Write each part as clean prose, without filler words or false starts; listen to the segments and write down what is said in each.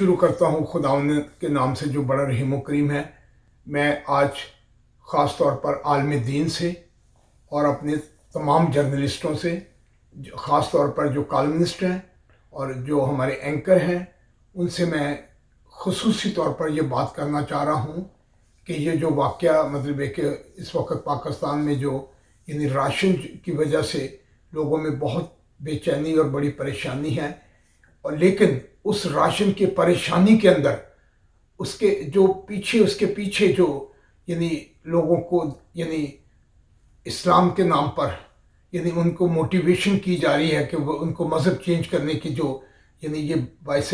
شروع کرتا ہوں خداوند کے نام سے جو بڑا رحیم و کریم ہے۔ میں آج خاص طور پر عالم دین سے اور اپنے تمام جرنلسٹوں سے، خاص طور پر جو کالمنسٹ ہیں اور جو ہمارے اینکر ہیں، ان سے میں خصوصی طور پر یہ بات کرنا چاہ رہا ہوں کہ یہ جو واقعہ مطلب ہے کہ اس وقت پاکستان میں جو راشن کی وجہ سے لوگوں میں بہت بے چینی اور بڑی پریشانی ہے، اور لیکن اس راشن کی پریشانی کے اندر اس کے پیچھے جو لوگوں کو اسلام کے نام پر ان کو موٹیویشن کی جا رہی ہے کہ وہ ان کو مذہب چینج کرنے کی جو یہ باعث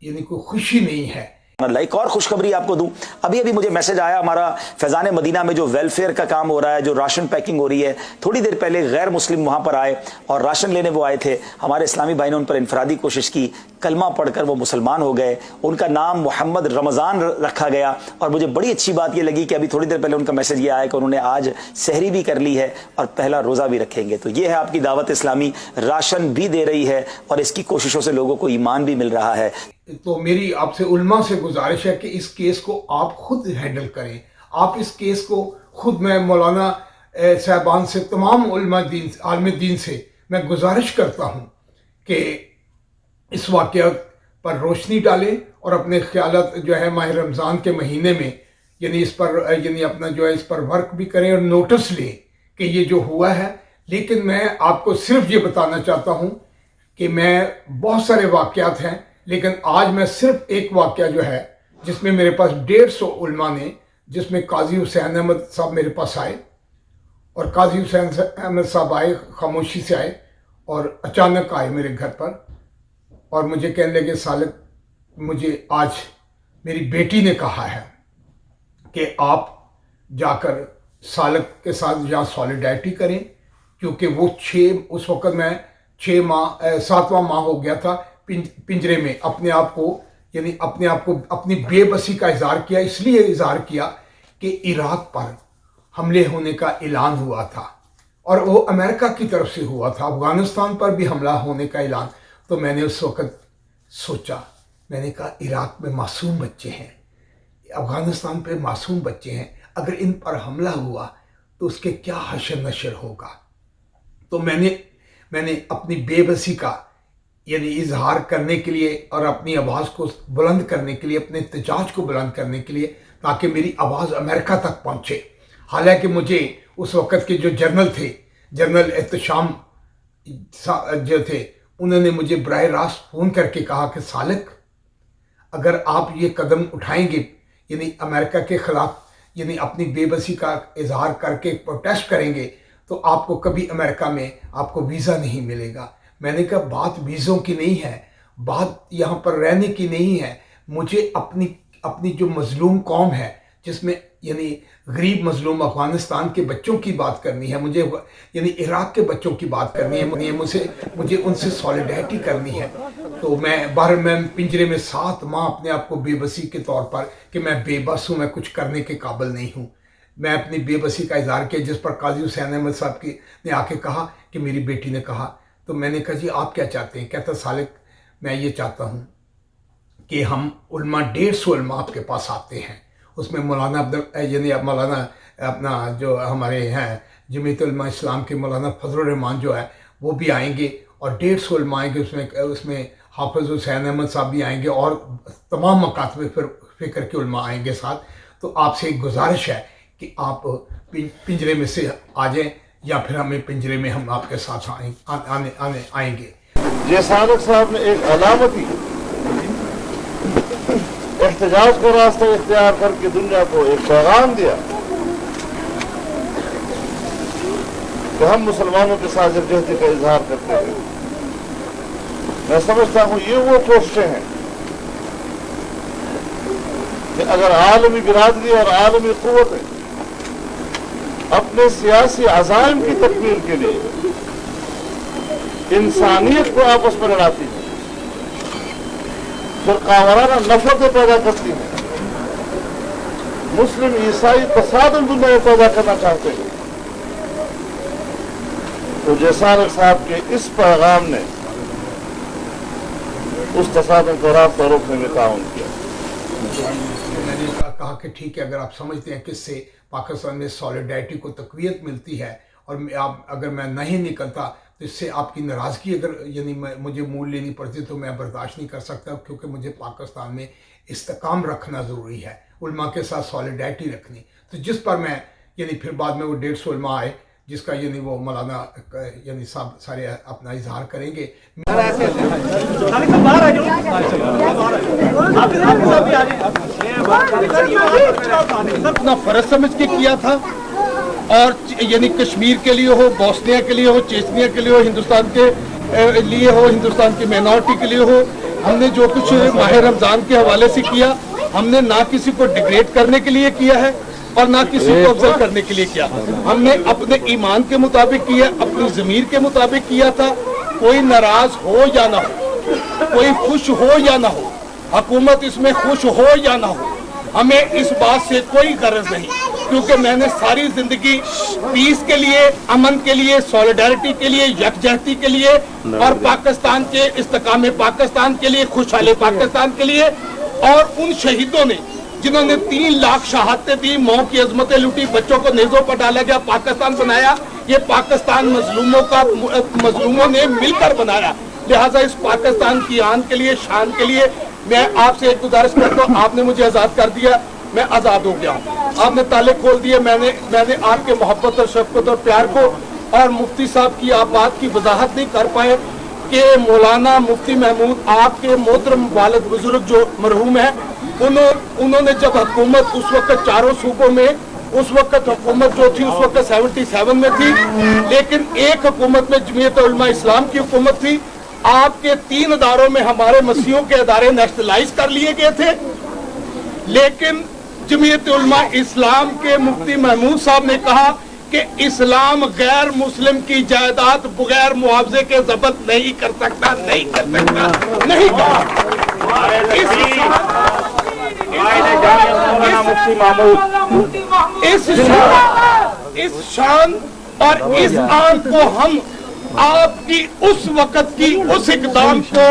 کوئی خوشی نہیں ہے۔ ایک اور خوشخبری آپ کو دوں، ابھی مجھے میسج آیا، ہمارا فیضان مدینہ میں جو ویلفیئر کا کام ہو رہا ہے، جو راشن پیکنگ ہو رہی ہے، تھوڑی دیر پہلے غیر مسلم وہاں پر آئے اور راشن لینے وہ آئے تھے، ہمارے اسلامی بھائی نے ان پر انفرادی کوشش کی، کلمہ پڑھ کر وہ مسلمان ہو گئے، ان کا نام محمد رمضان رکھا گیا، اور مجھے بڑی اچھی بات یہ لگی کہ ابھی تھوڑی دیر پہلے ان کا میسج یہ آیا کہ انہوں نے آج سحری بھی کر لی ہے اور پہلا روزہ بھی رکھیں گے۔ تو یہ ہے آپ کی دعوت اسلامی، راشن بھی دے رہی ہے اور اس کی کوششوں سے لوگوں کو ایمان بھی مل رہا ہے۔ تو میری آپ سے علماء سے گزارش ہے کہ اس کیس کو آپ خود ہینڈل کریں، آپ اس کیس کو خود، میں مولانا صاحبان سے، تمام علماء دین، عالم دین سے میں گزارش کرتا ہوں کہ اس واقعہ پر روشنی ڈالیں اور اپنے خیالات جو ہے ماہ رمضان کے مہینے میں اس پر اپنا جو ہے اس پر ورک بھی کریں اور نوٹس لیں کہ یہ جو ہوا ہے۔ لیکن میں آپ کو صرف یہ بتانا چاہتا ہوں کہ میں بہت سارے واقعات ہیں، لیکن آج میں صرف ایک واقعہ جو ہے جس میں میرے پاس 150 علماء نے، جس میں قاضی حسین احمد صاحب میرے پاس آئے، اور قاضی حسین احمد صاحب آئے، خاموشی سے آئے اور اچانک آئے میرے گھر پر، اور مجھے کہنے لگے سالک، مجھے آج میری بیٹی نے کہا ہے کہ آپ جا کر سالک کے ساتھ یہاں سالیڈیٹی کریں، کیونکہ وہ اس وقت میں 7واں ماہ ہو گیا تھا پنجرے میں، اپنے آپ کو اپنی بے بسی کا اظہار کیا، اس لیے اظہار کیا کہ عراق پر حملے ہونے کا اعلان ہوا تھا اور وہ امریکہ کی طرف سے ہوا تھا، افغانستان پر بھی حملہ ہونے کا اعلان۔ تو میں نے اس وقت سوچا، میں نے کہا عراق میں معصوم بچے ہیں، افغانستان پہ معصوم بچے ہیں، اگر ان پر حملہ ہوا تو اس کے کیا حشر نشر ہوگا۔ تو میں نے اپنی بے بسی کا اظہار کرنے کے لیے اور اپنی آواز کو بلند کرنے کے لیے، اپنے احتجاج کو بلند کرنے کے لیے، تاکہ میری آواز امریکہ تک پہنچے، حالانکہ مجھے اس وقت کے جو جنرل تھے، جنرل احتشام جو تھے، انہوں نے مجھے براہ راست فون کر کے کہا کہ سالک، اگر آپ یہ قدم اٹھائیں گے، امریکہ کے خلاف اپنی بے بسی کا اظہار کر کے پروٹیسٹ کریں گے، تو آپ کو کبھی امریکہ میں آپ کو ویزا نہیں ملے گا۔ میں نے کہا بات ویزوں کی نہیں ہے، بات یہاں پر رہنے کی نہیں ہے، مجھے اپنی جو مظلوم قوم ہے، جس میں غریب مظلوم افغانستان کے بچوں کی بات کرنی ہے، مجھے عراق کے بچوں کی بات کرنی ہے، مجھے ان سے سالیڈیٹی کرنی ہے۔ تو میں پنجرے میں 7 ماہ اپنے آپ کو بے بسی کے طور پر کہ میں بے بس ہوں، میں کچھ کرنے کے قابل نہیں ہوں، میں اپنی بے بسی کا اظہار کیا، جس پر قاضی حسین احمد صاحب نے آ کے کہا کہ میری بیٹی نے کہا، تو میں نے کہا جی آپ کیا چاہتے ہیں؟ کہتا سالک، میں یہ چاہتا ہوں کہ ہم علماء 150 علماء آپ کے پاس آتے ہیں، اس میں مولانا مولانا اپنا جو ہمارے ہیں جمعیت علماء اسلام کے مولانا فضل الرحمان جو ہے وہ بھی آئیں گے، اور 150 علماء آئیں گے، اس میں حافظ حسین احمد صاحب بھی آئیں گے، اور تمام مکاتب فکر کے علماء آئیں گے ساتھ۔ تو آپ سے ایک گزارش ہے کہ آپ پنجرے میں سے آ جائیں، یا پھر ہمیں پنجرے میں ہم آپ کے ساتھ آئیں گے۔ یہ سالک صاحب نے ایک علامتی احتجاج کا راستہ اختیار کر کے دنیا کو ایک پیغام دیا کہ ہم مسلمانوں کے ساتھ یکجہتی کا اظہار کرتے ہیں۔ میں سمجھتا ہوں یہ وہ کوششیں ہیں کہ اگر عالمی برادری اور عالمی قوتیں اپنے سیاسی عزائم کی تکمیل کے لیے انسانیت کو آپس میں لڑاتی ہیں، فرقہ وارانہ نفرتیں پیدا کرتی ہیں، مسلم عیسائی تصادم دنیا میں پیدا کرنا چاہتے ہیں، تو جیسالک صاحب کے اس پیغام نے उस तसादुम को रोकने में ताउन किया। मैंने कहा कि ठीक है, अगर आप समझते हैं कि इससे पाकिस्तान में सॉलिडरिटी को तक़वियत मिलती है और आप अगर मैं नहीं निकलता तो इससे आपकी नाराज़गी अगर मुझे मूल लेनी पड़ती तो मैं बर्दाश्त नहीं कर सकता, क्योंकि मुझे पाकिस्तान में इस्तेकाम रखना ज़रूरी है, उलमा के साथ सॉलिडरिटी रखनी। तो जिस पर मैं फिर बाद में वो 150 उलमा आए जिसका वो मौलाना साहब सारे अपना इजहार करेंगे। अपना फर्ज समझ के किया था, और कश्मीर के लिए हो, बोस्निया के लिए हो, चेचनिया के लिए हो, हिंदुस्तान के लिए हो, हिंदुस्तान की माइनॉरिटी के लिए हो, हमने जो कुछ माह रमज़ान के हवाले से किया, हमने ना किसी को डिग्रेड करने के लिए किया है और ना किसी को अफजल करने के लिए किया। हमने अपने ईमान के मुताबिक किया, अपनी ज़मीर के मुताबिक किया था। कोई नाराज हो या ना हो, कोई खुश हो या ना हो, हुकूमत इसमें खुश हो या ना हो, हमें इस बात से कोई गरज नहीं, क्योंकि मैंने सारी जिंदगी पीस के लिए, अमन के लिए, सॉलिडरिटी के लिए, यकजहती के लिए और पाकिस्तान के इस्तेकाम पाकिस्तान के लिए, खुशहाल पाकिस्तान के लिए, और उन शहीदों ने जिन्होंने 3 लाख शहादतें दी, मौत की अजमतें लूटी, बच्चों को नेज़ों पर डाला गया, पाकिस्तान बनाया, ये पाकिस्तान मजलूमों ने मिलकर बनाया। लिहाजा इस पाकिस्तान की आन के लिए, शान के लिए मैं आपसे एक गुजारिश करता हूँ, आपने मुझे आज़ाद कर दिया, मैं आज़ाद हो गया हूँ, आपने ताले खोल दिए, मैंने आपके मोहब्बत और शफ़क़त और प्यार को, और मुफ्ती साहब की आप बात की वजाहत नहीं कर पाए कि मौलाना मुफ्ती महमूद आपके मोहतरम वालिद बुजुर्ग जो मरहूम है, उन्होंने जब हुकूमत उस वक्त चारों सूबों में, उस वक्त हुकूमत जो थी उस वक्त 77 में थी, लेकिन एक हुकूमत में जमीयत उलमा इस्लाम की हुकूमत थी। आपके 3 अदारों में हमारे मसीहों के अदारे नेशनलाइज कर लिए गए थे, लेकिन जमीयत उलमा इस्लाम के मुफ्ती महमूद साहब ने कहा कि इस्लाम गैर मुस्लिम की जायदाद बगैर मुआवजे के जब्त नहीं कर सकता, नहीं कर सकता, नहीं कर। इस शान और इस आन को हम आपकी उस वक़्त की उस इक़दाम को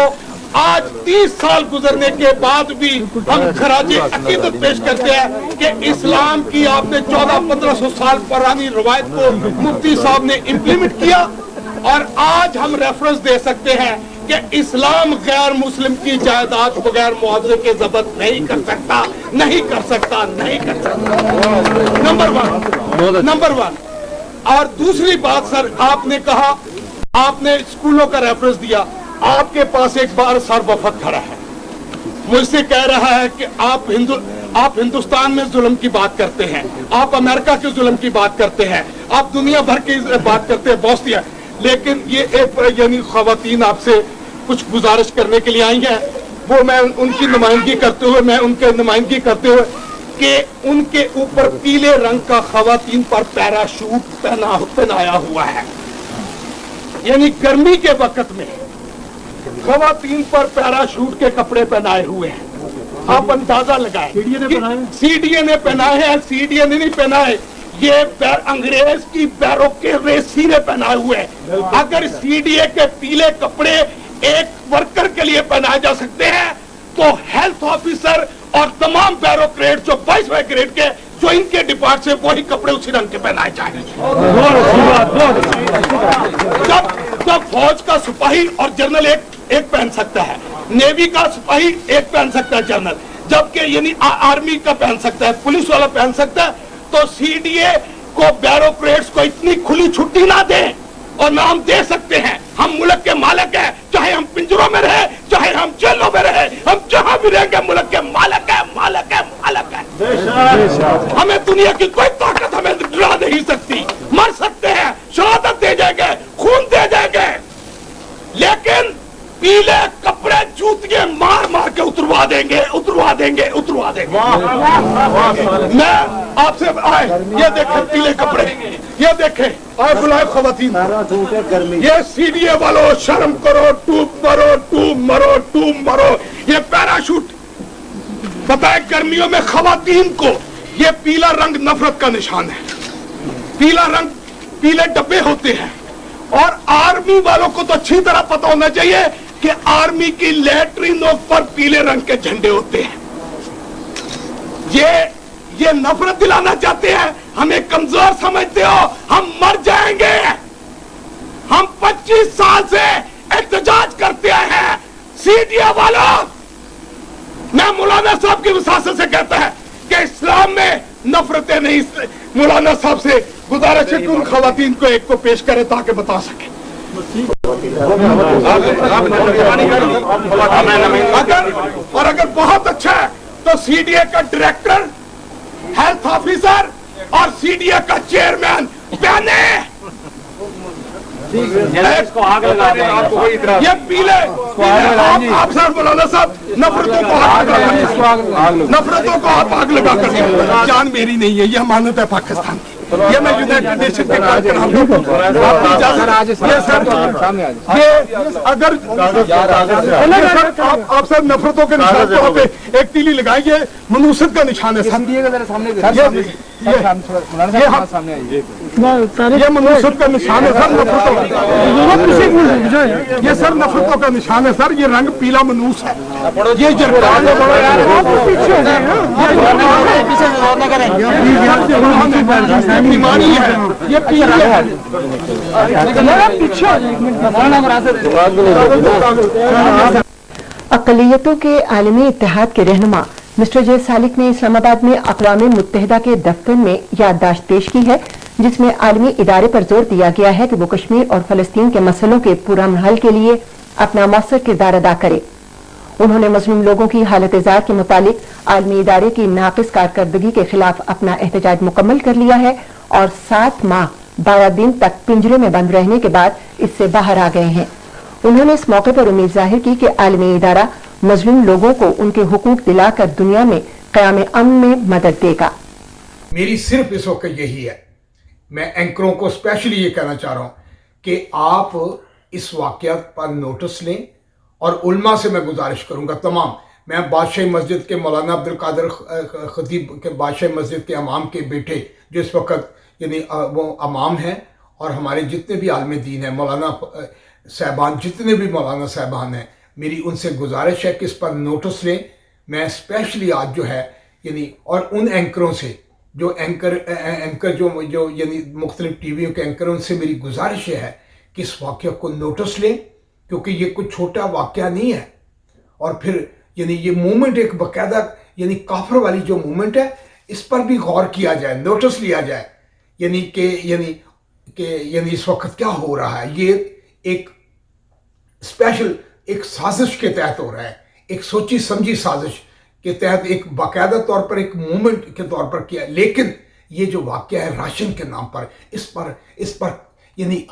आज 30 साल गुजरने के बाद भी हम खराजे अकीदत पेश करते हैं कि इस्लाम की आपने 1400-1500 साल पुरानी रवायत को मुफ्ती साहब ने इम्प्लीमेंट किया, और आज हम रेफरेंस दे सकते हैं कि इस्लाम गैर मुस्लिम की जायदाद बगैर मुआवजे के जब्त नहीं कर सकता, नहीं कर सकता, नहीं कर सकता। Number one. और दूसरी बात सर, आपने कहा, आपने स्कूलों का रेफरेंस दिया, आपके पास एक बार सर वफद खड़ा है, मुझसे कह रहा है कि आप हिंदुस्तान में जुल्म की बात करते हैं, आप अमेरिका के जुल्म की बात करते हैं, आप दुनिया भर की बात करते हैं, बोस्निया, लेकिन ये एक ख़वातीन आपसे कुछ गुजारिश करने के लिए आई हैं, वो मैं उनकी नुमाइंदगी करते हुए कि उनके ऊपर पीले रंग का ख़वातीन पर पैराशूट पहनाया हुआ है, यानी गर्मी के वक्त में ख़वातीन पर पैराशूट के कपड़े पहनाए हुए हैं। आप अंदाजा लगाएं, सीडीए ने पहनाए हैं, सीडीए ने नहीं पहनाए, ये अंग्रेज की बैरोक्रेसी ने पहनाए हुए हैं। अगर सीडीए के पीले कपड़े एक वर्कर के लिए पहनाए जा सकते हैं, तो हेल्थ ऑफिसर और तमाम बैरोक्रेट जो 22वें ग्रेड के जो इनके डिपार्ट से वही कपड़े उसी रंग के पहनाए जाएंगे। जब फौज का सिपाही और जनरल एक पहन सकता है, नेवी का सिपाही एक पहन सकता है जनरल, जबकि आर्मी का पहन सकता है, पुलिस वाला पहन सकता है, तो सीडीए को बैरोक्रेट्स को इतनी खुली छुट्टी ना दें, और ना हम दे सकते हैं। हम मुल्क के मालिक हैं, चाहे हम पिंजरों में रहे, चाहे हम जेलों में रहे, हम जहां भी रहेंगे मुल्क के मालिक है, मालिक है, मालिक है। हमें दुनिया की कोई ताकत हमें डरा नहीं सकती। मर सकते हैं, शहादत दे जाएंगे, खून दे जाएंगे, लेकिन पीले कपड़े जूतियां मार मार के उतरवा देंगे। मैं आपसे ये देखें पीले कपड़े, ये देखें, आए बुलाए ख़वातीन, ये सीडीए वालों शर्म करो, टूब मरो, ये पैराशूट। पता है गर्मियों में ख़वातीन को ये पीला रंग नफरत का निशान है, पीला रंग, पीले डब्बे होते हैं, और आर्मी वालों को तो अच्छी तरह पता होना चाहिए कि आर्मी की लैट्रिनों पर पीले रंग के झंडे होते हैं। ये नफरत दिलाना चाहते हैं, हमें कमजोर समझते हो, हम मर जाएंगे। हम 25 साल से एहतजाज करते हैं। सीडिया वालों, मैं मौलाना साहब की वसासत से कहता है कि इस्लाम में नफरतें नहीं। मौलाना साहब से गुजारिश है कि उन खवातीन को एक को पेश करें ताकि बता सके। अगर बहुत अच्छा है तो सीडीए का डायरेक्टर, हेल्थ ऑफिसर और सीडीए का चेयरमैन पहने। इसको आग लगा दें। ये पीले आप सर मौलाना साहब नफरतों को आप आग लगा कर दें। जान मेरी नहीं है, यह अमानत है पाकिस्तान की। ये मैं यूनाइटेड नेशन के कारकुनान को अगर आप सर नफरतों के निशान को पे एक तीली लगाएंगे, मनुष्यत का निशान है सर। ये मनुष्यत का निशान है सर, नफरतों ये सर नफरतों का निशान है सर। ये रंग पीला मनूस है। ये बीमारी है, ये अक़लियतों के आलमी इत्तेहाद के रहनुमा मिस्टर जे सालिक ने इस्लामाबाद में अक़वाम मुत्तहिदा के दफ्तर में याददाश्त पेश की है, जिसमें आलमी इदारे पर जोर दिया गया है कि वो कश्मीर और फलस्तीन के मसलों के पुरअमन हल के लिए अपना मौसर किरदार अदा करे। उन्होंने मज़लूम लोगों की हालत ज़ार के मुतालिक आलमी इदारे की नाक़िस कारकर्दगी के खिलाफ अपना एहतजाज मुकम्मल कर लिया है और 7 माह 12 दिन तक पिंजरे में बंद रहने के बाद इससे बाहर आ गए हैं। उन्होंने इस मौके पर उम्मीद जाहिर की कि आलमी इदारा मज़लूम लोगों को उनके हुकूक दिलाकर दुनिया में क़याम अमन में मदद देगा। मेरी सिर्फ इस वक्त यही है, मैं एंकरों को स्पेशली ये कहना चाह रहा हूँ कि आप इस वाक़या पर नोटिस लें और उल्मा से मैं गुजारिश करूँगा तमाम, मैं बादशाही मस्जिद के मौलाना अब्दुल कादिर खतीब के बादशाही मस्जिद के इमाम के बेटे जो इस वक्त यानी वो इमाम हैं, और हमारे जितने भी आलम दीन हैं, मौलाना साहबान, जितने भी मौलाना साहबान हैं, मेरी उनसे गुजारिश है कि इस पर नोटिस लें। मैं स्पेशली आज जो है यानी और उन एंकरों से जो एंकर जो यानी मुख्तलिफ टीवियों के एंकर, उनसे मेरी गुजारिश है कि इस वाक़या को नोटिस लें, क्योंकि ये कोई छोटा वाक़या नहीं है। और फिर यानी ये मूवमेंट एक बाकायदा यानी काफर वाली जो मूवमेंट है, इस पर भी गौर किया जाए, नोटिस लिया जाए, यानी कि इस वक्त क्या हो रहा है। ये एक स्पेशल एक साजिश के तहत हो रहा है, एक सोची समझी साजिश के तहत, एक बाकायदा तौर पर एक मूवमेंट के तौर पर किया। लेकिन ये जो वाक़या है राशन के नाम पर, इस पर यानी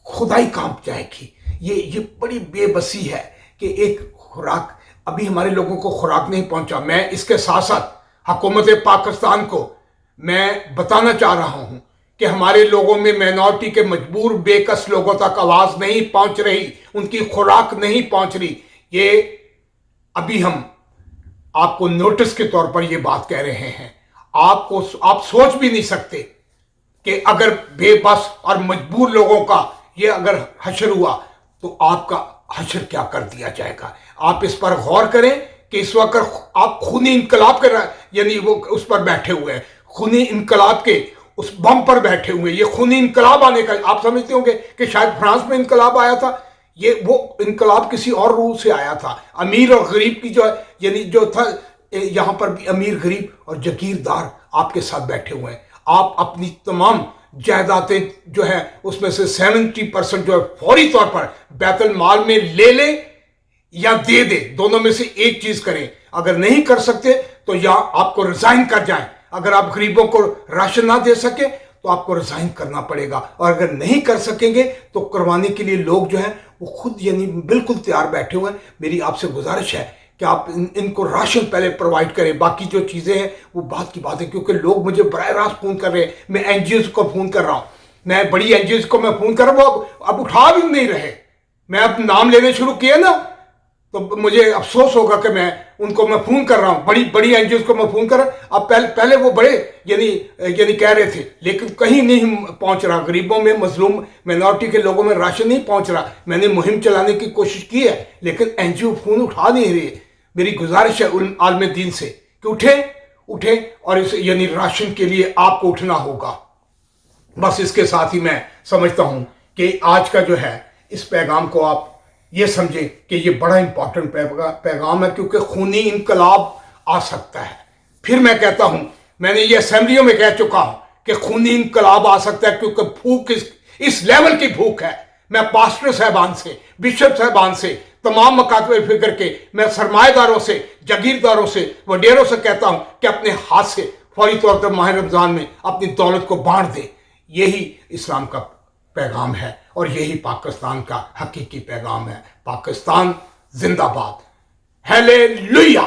खुदाई कांप जाएगी। ये बड़ी बेबसी है कि एक खुराक, अभी हमारे लोगों को खुराक नहीं पहुंचा। मैं इसके साथ साथ हुकूमत पाकिस्तान को मैं बताना चाह रहा हूं कि हमारे लोगों में माइनॉरिटी के मजबूर बेकस लोगों तक आवाज़ नहीं पहुंच रही, उनकी खुराक नहीं पहुंच रही। ये अभी हम आपको नोटिस के तौर पर ये बात कह रहे हैं। आप सोच भी नहीं सकते कि अगर बेबस और मजबूर लोगों का ये अगर हशर हुआ तो आपका हशर क्या कर दिया जाएगा। आप इस पर गौर करें कि इस वक्त आप खूनी इनकलाब कर यानी वो उस पर बैठे हुए हैं, खूनी इनकलाब के उस बम पर बैठे हुए। ये खूनी इनकलाब आने का आप समझते होंगे कि शायद फ्रांस में इनकलाब आया था, ये वो इनकलाब किसी और रूह से आया था। अमीर और गरीब की जो था, यहाँ पर भी अमीर गरीब और जागीरदार आपके साथ बैठे हुए हैं। आप अपनी तमाम जायदादें जो है उसमें से 70% जो है फौरी तौर पर बैतुल माल में ले लें या दे दे, दोनों में से एक चीज करें। अगर नहीं कर सकते तो या आपको रिजाइन कर जाएं। अगर आप गरीबों को राशन ना दे सके तो आपको रिजाइन करना पड़ेगा, और अगर नहीं कर सकेंगे तो करवाने के लिए लोग जो हैं वो खुद यानी बिल्कुल तैयार बैठे हुए हैं। मेरी आपसे गुजारिश है कि आप इनको राशन पहले प्रोवाइड करें, बाकी जो चीज़ें हैं वो बात की बात है। क्योंकि लोग मुझे बराह रास्त फ़ोन कर रहे हैं, मैं एनजीओज़ को फ़ोन कर रहा हूँ, मैं बड़ी एनजीओज़ को मैं फ़ोन कर रहा हूँ, वो अब उठा भी नहीं रहे। मैं अब नाम लेने शुरू किए ना تو مجھے افسوس ہوگا کہ میں ان کو میں فون کر رہا ہوں, بڑی بڑی این جی اوز کو میں فون کر رہا ہوں. اب پہلے وہ بڑے یعنی کہہ رہے تھے, لیکن کہیں نہیں پہنچ رہا, غریبوں میں, مظلوم مینورٹی کے لوگوں میں راشن نہیں پہنچ رہا. میں نے مہم چلانے کی کوشش کی ہے لیکن این جی او فون اٹھا نہیں رہی. میری گزارش ہے عالم دین سے کہ اٹھیں اور اس یعنی راشن کے لیے آپ کو اٹھنا ہوگا. بس اس کے ساتھ ہی میں سمجھتا ہوں کہ آج کا جو ہے اس پیغام کو آپ یہ سمجھیں کہ یہ بڑا امپورٹنٹ پیغام ہے, کیونکہ خونی انقلاب آ سکتا ہے. پھر میں کہتا ہوں, میں نے یہ اسمبلیوں میں کہہ چکا ہوں کہ خونی انقلاب آ سکتا ہے, کیونکہ بھوک اس لیول کی بھوک ہے. میں پاسٹر صاحبان سے, بشپ صاحبان سے, تمام مکاتب فکر کے, میں سرمایہ داروں سے, جاگیرداروں سے, وڈیروں سے کہتا ہوں کہ اپنے ہاتھ سے فوری طور پر ماہ رمضان میں اپنی دولت کو بانٹ دیں. یہی اسلام کا پیغام ہے اور یہی پاکستان کا حقیقی پیغام ہے. پاکستان زندہ باد. ہیلیلویا.